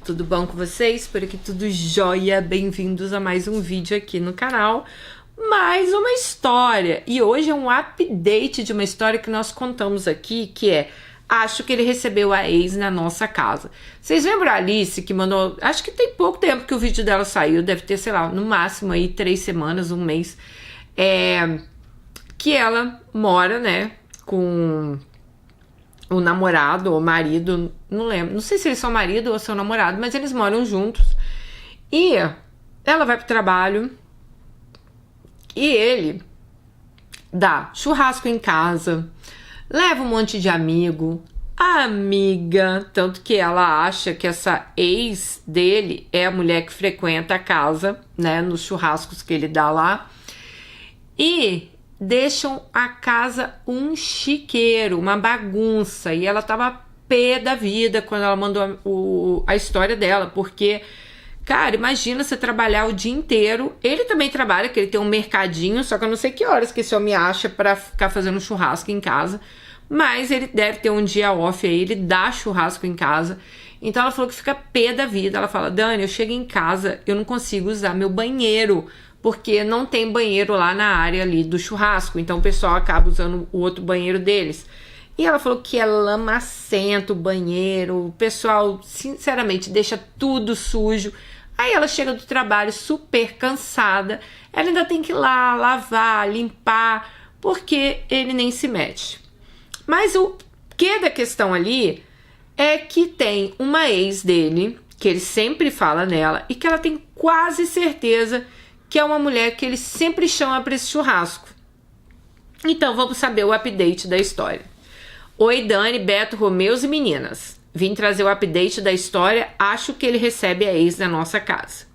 tudo bom com vocês? Por aqui tudo jóia, bem-vindos a mais um vídeo aqui no canal. Mais uma história, e hoje é um update de uma história que nós contamos aqui, que é acho que ele recebeu a ex na nossa casa. Vocês lembram a Alice que mandou, acho que tem pouco tempo que o vídeo dela saiu, deve ter, sei lá, no máximo aí 3 semanas, um mês, que ela mora, né, com o namorado ou marido, não lembro, não sei se eles são marido ou são namorado, mas eles moram juntos. E ela vai pro trabalho e ele dá churrasco em casa, leva um monte de amiga, tanto que ela acha que essa ex dele é a mulher que frequenta a casa, né, nos churrascos que ele dá lá, e deixam a casa um chiqueiro, uma bagunça, e ela tava pé da vida quando ela mandou a história dela, porque, cara, imagina você trabalhar o dia inteiro, ele também trabalha, que ele tem um mercadinho, só que eu não sei que horas que esse homem acha pra ficar fazendo churrasco em casa, mas ele deve ter um dia off aí, ele dá churrasco em casa. Então ela falou que fica pé da vida. Ela fala, Dani, eu chego em casa, eu não consigo usar meu banheiro, porque não tem banheiro lá na área ali do churrasco, então o pessoal acaba usando o outro banheiro deles. E ela falou que é lamacento o banheiro, o pessoal sinceramente deixa tudo sujo. Aí ela chega do trabalho super cansada, ela ainda tem que ir lá lavar, limpar, porque ele nem se mete. Mas o que da questão ali é que tem uma ex dele, que ele sempre fala nela, e que ela tem quase certeza que é uma mulher que ele sempre chama para esse churrasco. Então vamos saber o update da história. Oi Dani, Beto, Romeus e meninas. Vim trazer o update da história, acho que ele recebe a ex na nossa casa.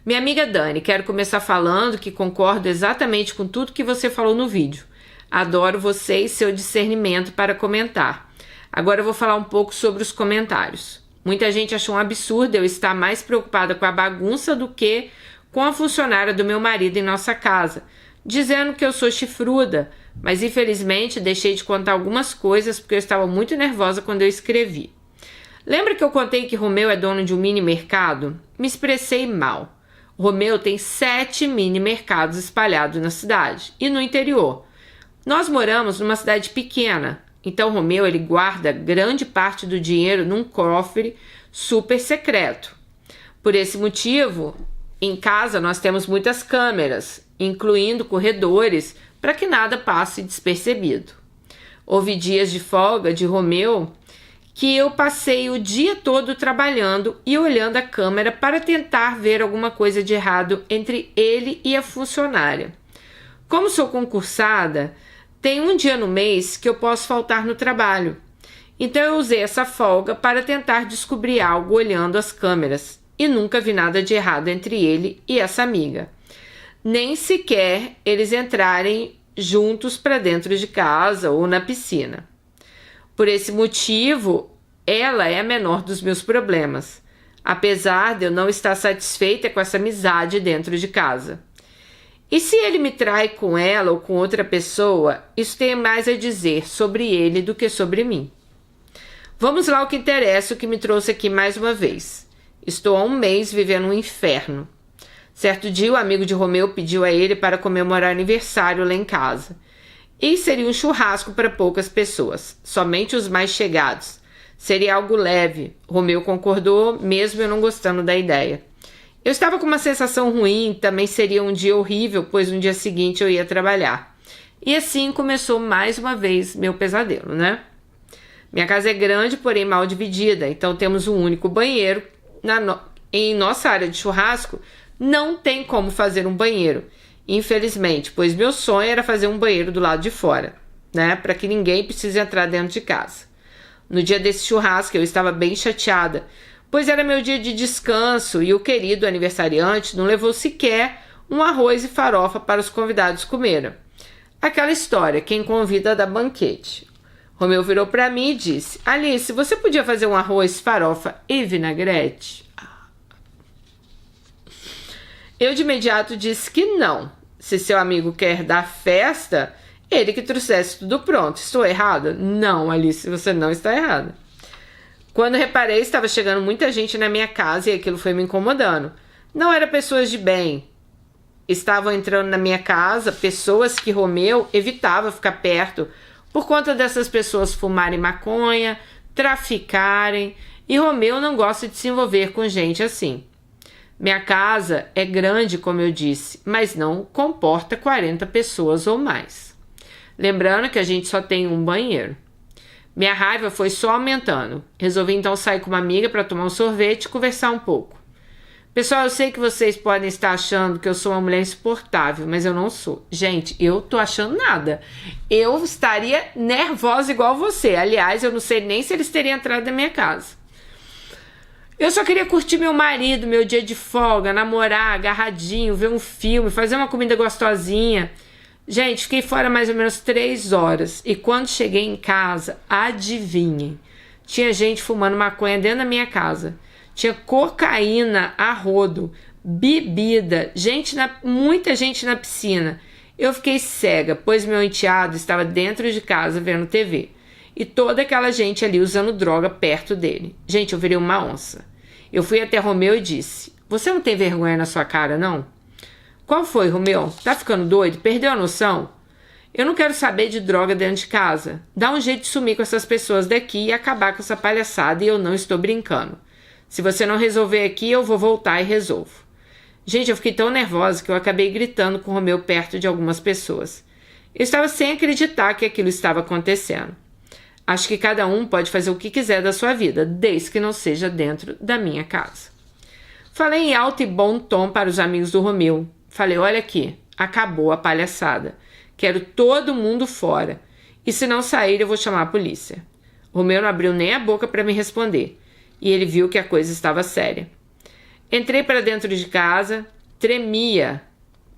Minha amiga Dani, quero começar falando que concordo exatamente com tudo que você falou no vídeo. Adoro você e seu discernimento para comentar. Agora eu vou falar um pouco sobre os comentários. Muita gente achou um absurdo eu estar mais preocupada com a bagunça do que com a funcionária do meu marido em nossa casa, dizendo que eu sou chifruda, mas infelizmente deixei de contar algumas coisas porque eu estava muito nervosa quando eu escrevi. Lembra que eu contei que Romeu é dono de um mini mercado? Me expressei mal. Romeu tem 7 mini mercados espalhados na cidade e no interior. Nós moramos numa cidade pequena, então Romeu ele guarda grande parte do dinheiro num cofre super secreto. Por esse motivo, em casa nós temos muitas câmeras, incluindo corredores, para que nada passe despercebido. Houve dias de folga de Romeu que eu passei o dia todo trabalhando e olhando a câmera para tentar ver alguma coisa de errado entre ele e a funcionária. Como sou concursada, tem um dia no mês que eu posso faltar no trabalho. Então eu usei essa folga para tentar descobrir algo olhando as câmeras. E nunca vi nada de errado entre ele e essa amiga. Nem sequer eles entrarem juntos para dentro de casa ou na piscina. Por esse motivo, ela é a menor dos meus problemas, apesar de eu não estar satisfeita com essa amizade dentro de casa. E se ele me trai com ela ou com outra pessoa, isso tem mais a dizer sobre ele do que sobre mim. Vamos lá ao que interessa, o que me trouxe aqui mais uma vez. Estou há um mês vivendo um inferno. Certo dia, o amigo de Romeu pediu a ele para comemorar aniversário lá em casa. E seria um churrasco para poucas pessoas, somente os mais chegados. Seria algo leve. Romeu concordou, mesmo eu não gostando da ideia. Eu estava com uma sensação ruim, também seria um dia horrível, pois no dia seguinte eu ia trabalhar. E assim começou mais uma vez meu pesadelo, né? Minha casa é grande, porém mal dividida, então temos um único banheiro. Em nossa área de churrasco, não tem como fazer um banheiro, infelizmente, pois meu sonho era fazer um banheiro do lado de fora, né, para que ninguém precise entrar dentro de casa. No dia desse churrasco, eu estava bem chateada, pois era meu dia de descanso e o querido aniversariante não levou sequer um arroz e farofa para os convidados comerem. Aquela história, quem convida dá banquete. Romeu virou para mim e disse, Alice, você podia fazer um arroz, farofa e vinagrete? Eu de imediato disse que não. Se seu amigo quer dar festa, ele que trouxesse tudo pronto. Estou errada? Não, Alice, você não está errada. Quando reparei, estava chegando muita gente na minha casa e aquilo foi me incomodando. Não eram pessoas de bem. Estavam entrando na minha casa pessoas que Romeu evitava ficar perto por conta dessas pessoas fumarem maconha, traficarem, e Romeu não gosta de se envolver com gente assim. Minha casa é grande, como eu disse, mas não comporta 40 pessoas ou mais. Lembrando que a gente só tem um banheiro. Minha raiva foi só aumentando. Resolvi então sair com uma amiga para tomar um sorvete e conversar um pouco. Pessoal, eu sei que vocês podem estar achando que eu sou uma mulher insuportável, mas eu não sou. Gente, eu tô achando nada. Eu estaria nervosa igual você. Aliás, eu não sei nem se eles teriam entrado na minha casa. Eu só queria curtir meu marido, meu dia de folga, namorar, agarradinho, ver um filme, fazer uma comida gostosinha. Gente, fiquei fora mais ou menos 3 horas. E quando cheguei em casa, adivinhem, tinha gente fumando maconha dentro da minha casa. Tinha cocaína a rodo, bebida, muita gente na piscina. Eu fiquei cega, pois meu enteado estava dentro de casa vendo TV. E toda aquela gente ali usando droga perto dele. Gente, eu virei uma onça. Eu fui até Romeu e disse: "Você não tem vergonha na sua cara, não?" "Qual foi, Romeu? Tá ficando doido? Perdeu a noção?" "Eu não quero saber de droga dentro de casa. Dá um jeito de sumir com essas pessoas daqui e acabar com essa palhaçada, e eu não estou brincando. Se você não resolver aqui, eu vou voltar e resolvo." Gente, eu fiquei tão nervosa que eu acabei gritando com o Romeu perto de algumas pessoas. Eu estava sem acreditar que aquilo estava acontecendo. Acho que cada um pode fazer o que quiser da sua vida, desde que não seja dentro da minha casa. Falei em alto e bom tom para os amigos do Romeu. Falei: "Olha aqui, acabou a palhaçada. Quero todo mundo fora. E se não sair, eu vou chamar a polícia." Romeu não abriu nem a boca para me responder. E ele viu que a coisa estava séria. Entrei para dentro de casa, tremia,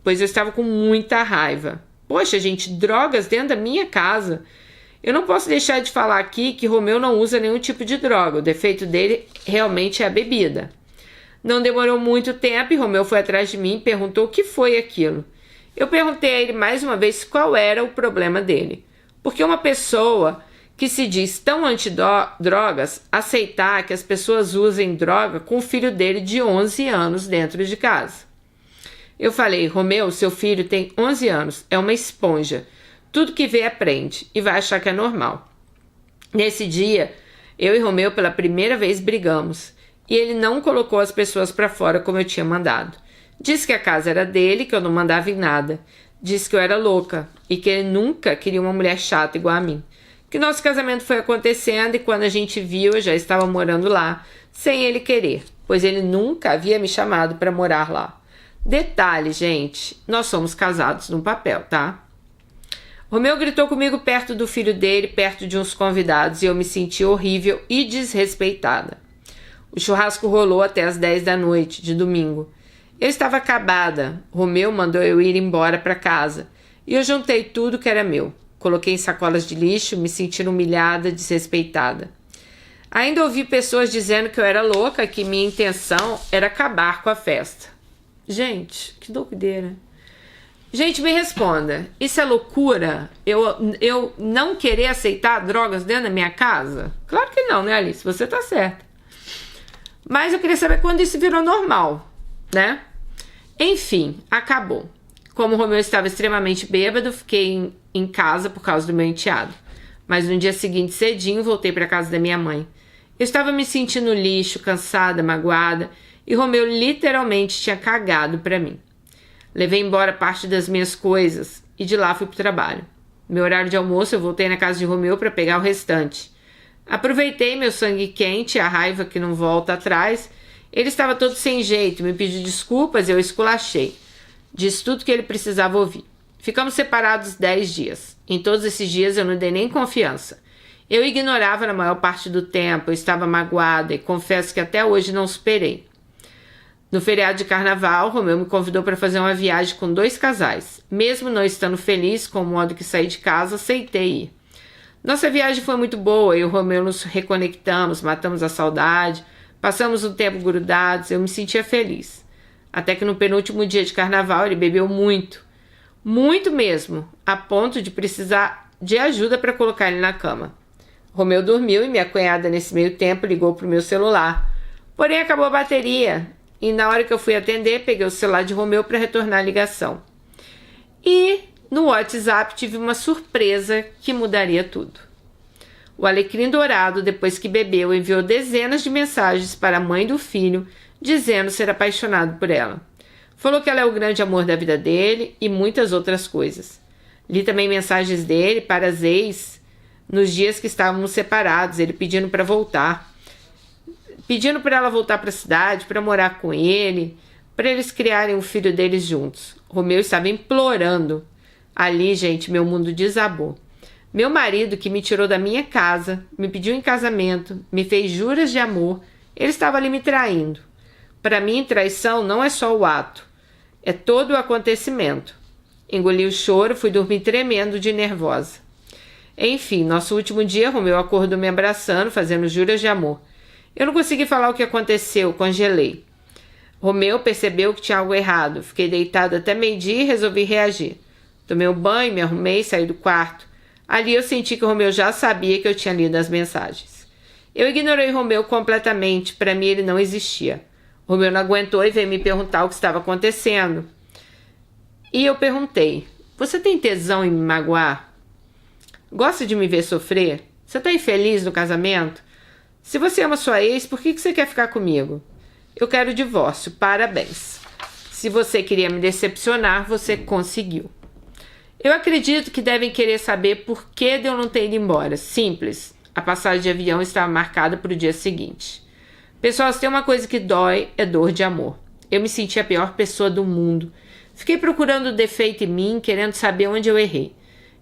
pois eu estava com muita raiva. Poxa, gente, drogas dentro da minha casa. Eu não posso deixar de falar aqui que Romeu não usa nenhum tipo de droga. O defeito dele realmente é a bebida. Não demorou muito tempo e Romeu foi atrás de mim e perguntou o que foi aquilo. Eu perguntei a ele mais uma vez qual era o problema dele. Porque uma pessoa que se diz tão antidrogas aceitar que as pessoas usem droga com o filho dele de 11 anos dentro de casa. Eu falei: "Romeu, seu filho tem 11 anos, é uma esponja. Tudo que vê aprende e vai achar que é normal." Nesse dia, eu e Romeu pela primeira vez brigamos. E ele não colocou as pessoas para fora como eu tinha mandado. Disse que a casa era dele, que eu não mandava em nada. Disse que eu era louca e que ele nunca queria uma mulher chata igual a mim. Que nosso casamento foi acontecendo e quando a gente viu, eu já estava morando lá, sem ele querer, pois ele nunca havia me chamado para morar lá. Detalhe, gente, nós somos casados no papel, tá? Romeu gritou comigo perto do filho dele, perto de uns convidados, e eu me senti horrível e desrespeitada. O churrasco rolou até as 10 da noite, de domingo. Eu estava acabada. Romeu mandou eu ir embora para casa. E eu juntei tudo que era meu. Coloquei em sacolas de lixo, me sentindo humilhada, desrespeitada. Ainda ouvi pessoas dizendo que eu era louca, que minha intenção era acabar com a festa. Gente, que doideira. Gente, me responda. Isso é loucura? Eu não querer aceitar drogas dentro da minha casa? Claro que não, né, Alice? Você tá certa. Mas eu queria saber quando isso virou normal, né? Enfim, acabou. Como o Romeu estava extremamente bêbado, fiquei em casa por causa do meu enteado. Mas no dia seguinte, cedinho, voltei para casa da minha mãe. Eu estava me sentindo lixo, cansada, magoada, e Romeu literalmente tinha cagado para mim. Levei embora parte das minhas coisas e de lá fui para o trabalho. Meu horário de almoço, eu voltei na casa de Romeu para pegar o restante. Aproveitei meu sangue quente, a raiva que não volta atrás. Ele estava todo sem jeito, me pediu desculpas e eu esculachei. Disse tudo que ele precisava ouvir. Ficamos separados 10 dias. Em todos esses dias eu não dei nem confiança. Eu ignorava na maior parte do tempo, eu estava magoada e confesso que até hoje não superei. No feriado de carnaval, Romeu me convidou para fazer uma viagem com 2 casais. Mesmo não estando feliz com o modo que saí de casa, aceitei ir. Nossa viagem foi muito boa, eu e o Romeu nos reconectamos, matamos a saudade, passamos um tempo grudados, eu me sentia feliz. Até que no penúltimo dia de carnaval ele bebeu muito, muito mesmo, a ponto de precisar de ajuda para colocar ele na cama. Romeu dormiu e minha cunhada, nesse meio tempo, ligou pro meu celular. Porém, acabou a bateria e na hora que eu fui atender, peguei o celular de Romeu para retornar a ligação. E no WhatsApp tive uma surpresa que mudaria tudo. O Alecrim Dourado, depois que bebeu, enviou dezenas de mensagens para a mãe do filho, dizendo ser apaixonado por ela. Falou que ela é o grande amor da vida dele e muitas outras coisas. Li também mensagens dele para as ex nos dias que estávamos separados, ele pedindo para voltar. Pedindo para ela voltar para a cidade, para morar com ele, para eles criarem um filho deles juntos. Romeu estava implorando. Ali, gente, meu mundo desabou. Meu marido, que me tirou da minha casa, me pediu em casamento, me fez juras de amor, ele estava ali me traindo. Para mim, traição não é só o ato, é todo o acontecimento. Engoli o choro, fui dormir tremendo de nervosa. Enfim, nosso último dia, Romeu acordou me abraçando, fazendo juras de amor. Eu não consegui falar o que aconteceu, congelei. Romeu percebeu que tinha algo errado. Fiquei deitado até meio-dia e resolvi reagir. Tomei um banho, me arrumei e saí do quarto. Ali eu senti que Romeu já sabia que eu tinha lido as mensagens. Eu ignorei Romeu completamente, para mim ele não existia. Romeu não aguentou e veio me perguntar o que estava acontecendo. E eu perguntei, você tem tesão em me magoar? Gosta de me ver sofrer? Você está infeliz no casamento? Se você ama sua ex, por que você quer ficar comigo? Eu quero o divórcio, parabéns. Se você queria me decepcionar, você conseguiu. Eu acredito que devem querer saber por que de eu não ter ido embora. Simples. A passagem de avião estava marcada para o dia seguinte. Pessoal, se tem uma coisa que dói, é dor de amor. Eu me senti a pior pessoa do mundo. Fiquei procurando defeito em mim, querendo saber onde eu errei.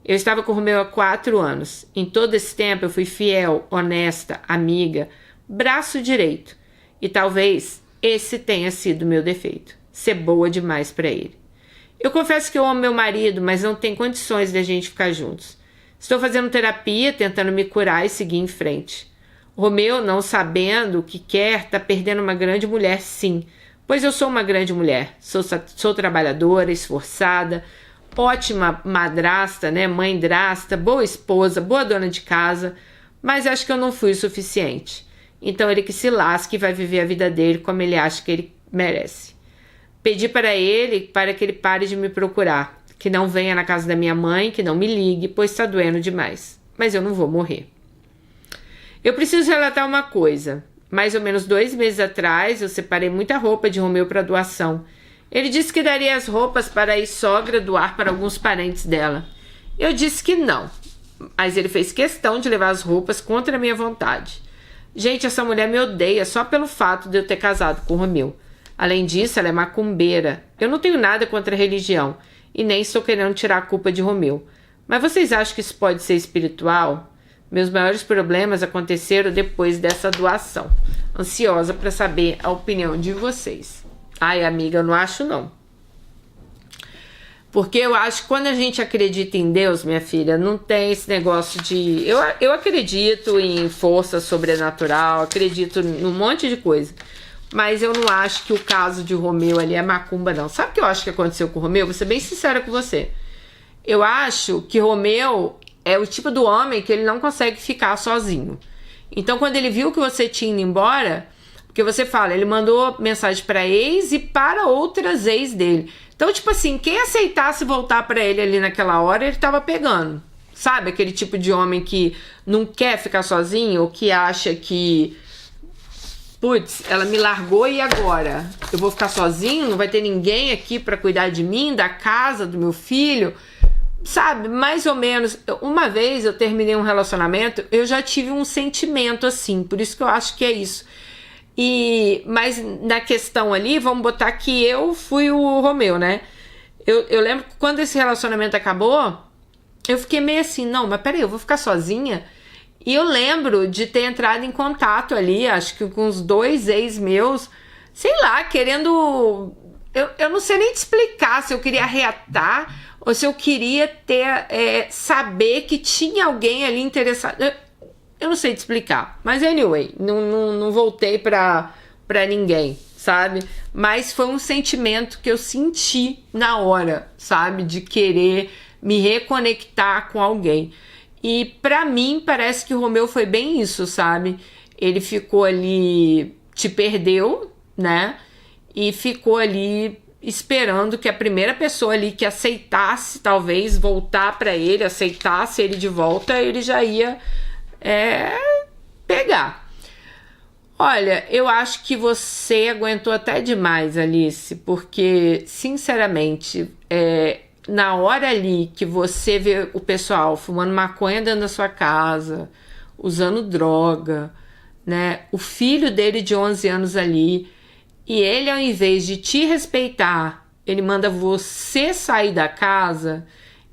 Eu estava com o Romeu há 4 anos. Em todo esse tempo eu fui fiel, honesta, amiga, braço direito. E talvez esse tenha sido meu defeito. Ser boa demais para ele. Eu confesso que eu amo meu marido, mas não tem condições de a gente ficar juntos. Estou fazendo terapia, tentando me curar e seguir em frente. Romeu, não sabendo o que quer, está perdendo uma grande mulher, sim. Pois eu sou uma grande mulher. Sou trabalhadora, esforçada, ótima madrasta, né? Mãe-drasta, boa esposa, boa dona de casa. Mas acho que eu não fui o suficiente. Então ele que se lasque e vai viver a vida dele como ele acha que ele merece. Pedi para ele para que ele pare de me procurar, que não venha na casa da minha mãe, que não me ligue, pois está doendo demais. Mas eu não vou morrer. Eu preciso relatar uma coisa. Mais ou menos 2 meses atrás, eu separei muita roupa de Romeu para doação. Ele disse que daria as roupas para a ex-sogra doar para alguns parentes dela. Eu disse que não, mas ele fez questão de levar as roupas contra a minha vontade. Gente, essa mulher me odeia só pelo fato de eu ter casado com Romeu. Além disso, ela é macumbeira. Eu não tenho nada contra a religião e nem estou querendo tirar a culpa de Romeu. Mas vocês acham que isso pode ser espiritual? Meus maiores problemas aconteceram depois dessa doação. Ansiosa para saber a opinião de vocês. Ai, amiga, eu não acho não. Porque eu acho que quando a gente acredita em Deus, minha filha, não tem esse negócio de... Eu acredito em força sobrenatural, acredito num monte de coisa. Mas eu não acho que o caso de Romeu ali é macumba, não. Sabe o que eu acho que aconteceu com o Romeu? Vou ser bem sincera com você. Eu acho que Romeu é o tipo do homem que ele não consegue ficar sozinho. Então, quando ele viu que você tinha ido embora, porque você fala, ele mandou mensagem para ex e para outras ex dele. Então, tipo assim, quem aceitasse voltar para ele ali naquela hora, ele tava pegando. Sabe? Aquele tipo de homem que não quer ficar sozinho ou que acha que... Putz, ela me largou e agora? Eu vou ficar sozinho? Não vai ter ninguém aqui para cuidar de mim, da casa, do meu filho? Sabe, mais ou menos. Uma vez eu terminei um relacionamento, eu já tive um sentimento assim, por isso que eu acho que é isso. Mas na questão ali, vamos botar que eu fui o Romeu, né? Eu lembro que quando esse relacionamento acabou, eu fiquei meio assim, não, mas peraí, eu vou ficar sozinha? E eu lembro de ter entrado em contato ali, acho que com os 2 ex meus, sei lá, querendo... Eu não sei nem te explicar se eu queria reatar ou se eu queria saber que tinha alguém ali interessado. Eu não sei te explicar. Mas anyway, não voltei pra ninguém, sabe? Mas foi um sentimento que eu senti na hora, sabe? De querer me reconectar com alguém. E pra mim parece que o Romeu foi bem isso, sabe? Ele ficou ali, te perdeu, né? E ficou ali esperando que a primeira pessoa ali que aceitasse, talvez, voltar pra ele, aceitasse ele de volta, ele já ia pegar. Olha, eu acho que você aguentou até demais, Alice, porque, sinceramente, na hora ali que você vê o pessoal fumando maconha dentro da sua casa, usando droga, né? O filho dele de 11 anos ali, e ele, ao invés de te respeitar, ele manda você sair da casa.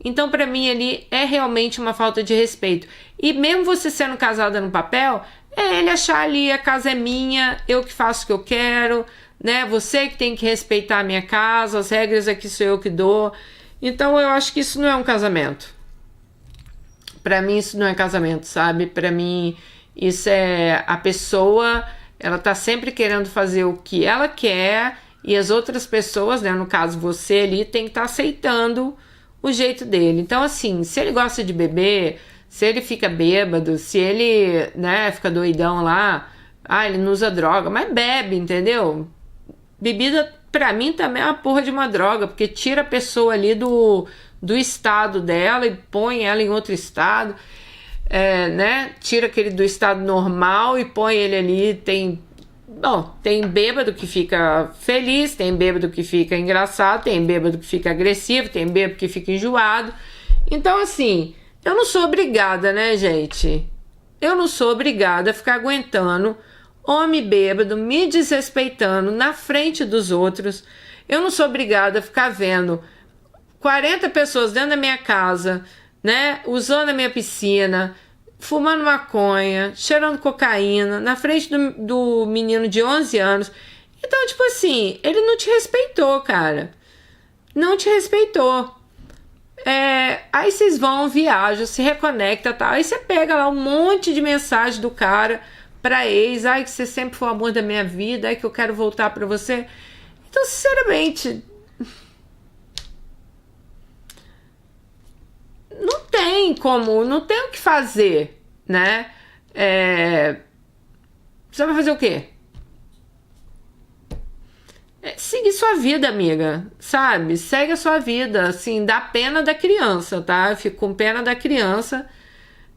Então, pra mim, ali é realmente uma falta de respeito. E mesmo você sendo casada no papel, ele achar ali, a casa é minha, eu que faço o que eu quero, né? Você que tem que respeitar a minha casa, as regras aqui sou eu que dou. Então, eu acho que isso não é um casamento. Pra mim, isso não é casamento, sabe? Pra mim, isso é a pessoa, ela tá sempre querendo fazer o que ela quer e as outras pessoas, né? No caso, você ali, tem que estar aceitando o jeito dele. Então, assim, se ele gosta de beber, se ele fica bêbado, se ele, né, fica doidão lá, ele não usa droga, mas bebe, entendeu? Bebida, pra mim, também é uma porra de uma droga, porque tira a pessoa ali do estado dela e põe ela em outro estado, né? Tira aquele do estado normal e põe ele ali, tem bêbado que fica feliz, tem bêbado que fica engraçado, tem bêbado que fica agressivo, tem bêbado que fica enjoado. Então, assim, eu não sou obrigada, né, gente? Eu não sou obrigada a ficar aguentando homem bêbado me desrespeitando na frente dos outros. Eu não sou obrigada a ficar vendo 40 pessoas dentro da minha casa, né, usando a minha piscina, fumando maconha, cheirando cocaína, na frente do menino de 11 anos. Então, tipo assim, ele não te respeitou, cara. Não te respeitou. Aí vocês vão, viajam, se reconecta, tal. Aí você pega lá um monte de mensagem do cara pra ex. Ai, que você sempre foi o amor da minha vida. Ai, que eu quero voltar pra você. Então, sinceramente, não tem como, não tem o que fazer, né? Você vai fazer o quê? Seguir sua vida, amiga, sabe? Segue a sua vida, assim, dá pena da criança, tá? Eu fico com pena da criança,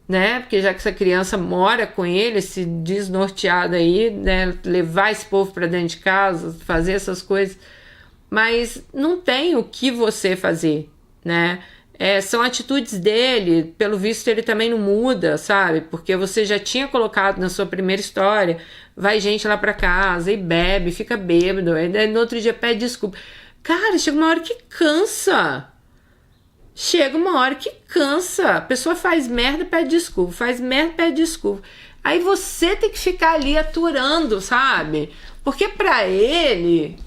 né? Porque já que essa criança mora com ele, esse desnorteado aí, né? Levar esse povo pra dentro de casa, fazer essas coisas. Mas não tem o que você fazer, né? São atitudes dele, pelo visto ele também não muda, sabe? Porque você já tinha colocado na sua primeira história, vai gente lá pra casa e bebe, fica bêbado, aí no outro dia pede desculpa. Cara, chega uma hora que cansa. Chega uma hora que cansa. A pessoa faz merda, pede desculpa, faz merda, pede desculpa. Aí você tem que ficar ali aturando, sabe? Porque pra ele,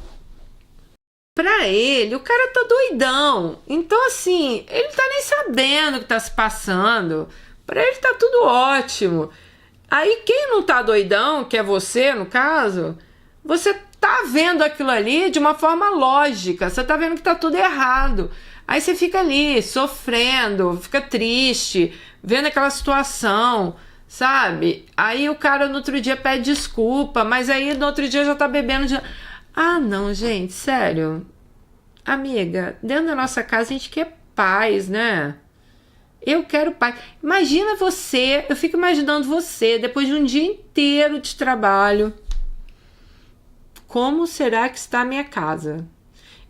o cara tá doidão. Então, assim, ele tá nem sabendo o que tá se passando. Pra ele tá tudo ótimo. Aí, quem não tá doidão, que é você, no caso, você tá vendo aquilo ali de uma forma lógica. Você tá vendo que tá tudo errado. Aí você fica ali, sofrendo, fica triste, vendo aquela situação, sabe? Aí o cara no outro dia pede desculpa, mas aí no outro dia já tá bebendo de... Ah, não, gente, sério. Amiga, dentro da nossa casa a gente quer paz, né? Eu quero paz. Imagina você, eu fico imaginando você, depois de um dia inteiro de trabalho. Como será que está a minha casa?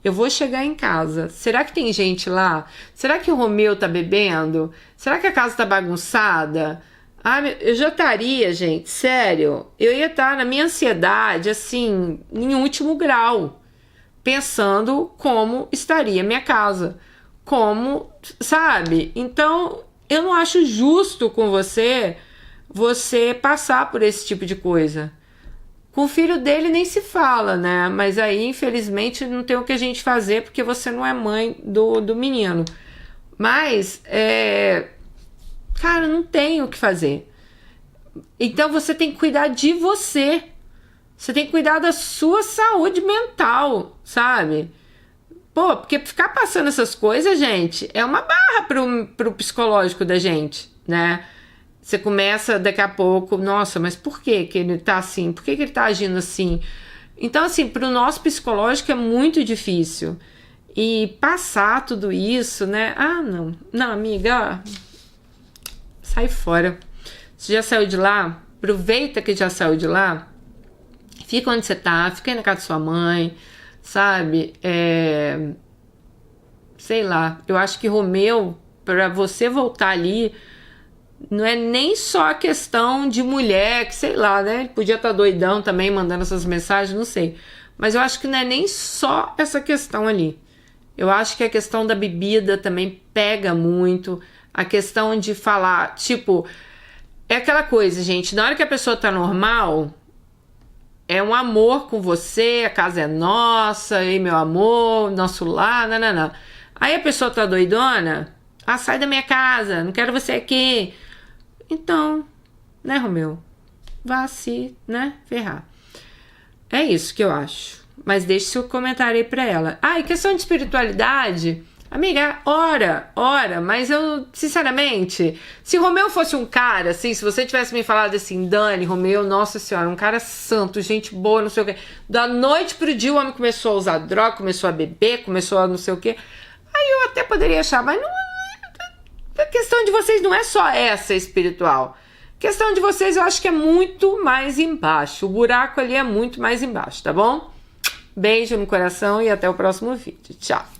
Eu vou chegar em casa. Será que tem gente lá? Será que o Romeu tá bebendo? Será que a casa tá bagunçada? Eu já estaria, gente, sério. Eu ia estar na minha ansiedade, assim, em último grau, pensando como estaria minha casa. Como, sabe? Então, eu não acho justo com você passar por esse tipo de coisa. Com o filho dele nem se fala, né? Mas aí, infelizmente, não tem o que a gente fazer porque você não é mãe do menino. Mas, cara, não tem o que fazer. Então você tem que cuidar de você. Você tem que cuidar da sua saúde mental, sabe? Pô, porque ficar passando essas coisas, gente, é uma barra pro psicológico da gente, né? Você começa daqui a pouco, nossa, mas por que que ele tá assim? Por que que ele tá agindo assim? Então, assim, pro nosso psicológico é muito difícil. E passar tudo isso, né? Ah, não, amiga, sai fora. Você já saiu de lá? Aproveita que já saiu de lá. Fica onde você tá, fica aí na casa da sua mãe, sabe? Sei lá, eu acho que Romeu, para você voltar ali, não é nem só a questão de mulher, que sei lá, né? Ele podia estar doidão também, mandando essas mensagens, não sei. Mas eu acho que não é nem só essa questão ali. Eu acho que a questão da bebida também pega muito. A questão de falar, tipo, é aquela coisa, gente, na hora que a pessoa tá normal, é um amor com você, a casa é nossa, ei meu amor, nosso lar, nananã. Aí a pessoa tá doidona, ah, sai da minha casa, não quero você aqui. Então, né, Romeu? Vá se, né, ferrar. É isso que eu acho. Mas deixe seu comentário aí pra ela. Ah, e questão de espiritualidade, amiga, ora, mas eu, sinceramente, se Romeu fosse um cara, assim, se você tivesse me falado assim, Dani, Romeu, nossa senhora, um cara santo, gente boa, não sei o quê, da noite pro dia o homem começou a usar droga, começou a beber, começou a não sei o quê, aí eu até poderia achar, mas não, a questão de vocês não é só essa espiritual. A questão de vocês eu acho que é muito mais embaixo. O buraco ali é muito mais embaixo, tá bom? Beijo no coração e até o próximo vídeo. Tchau!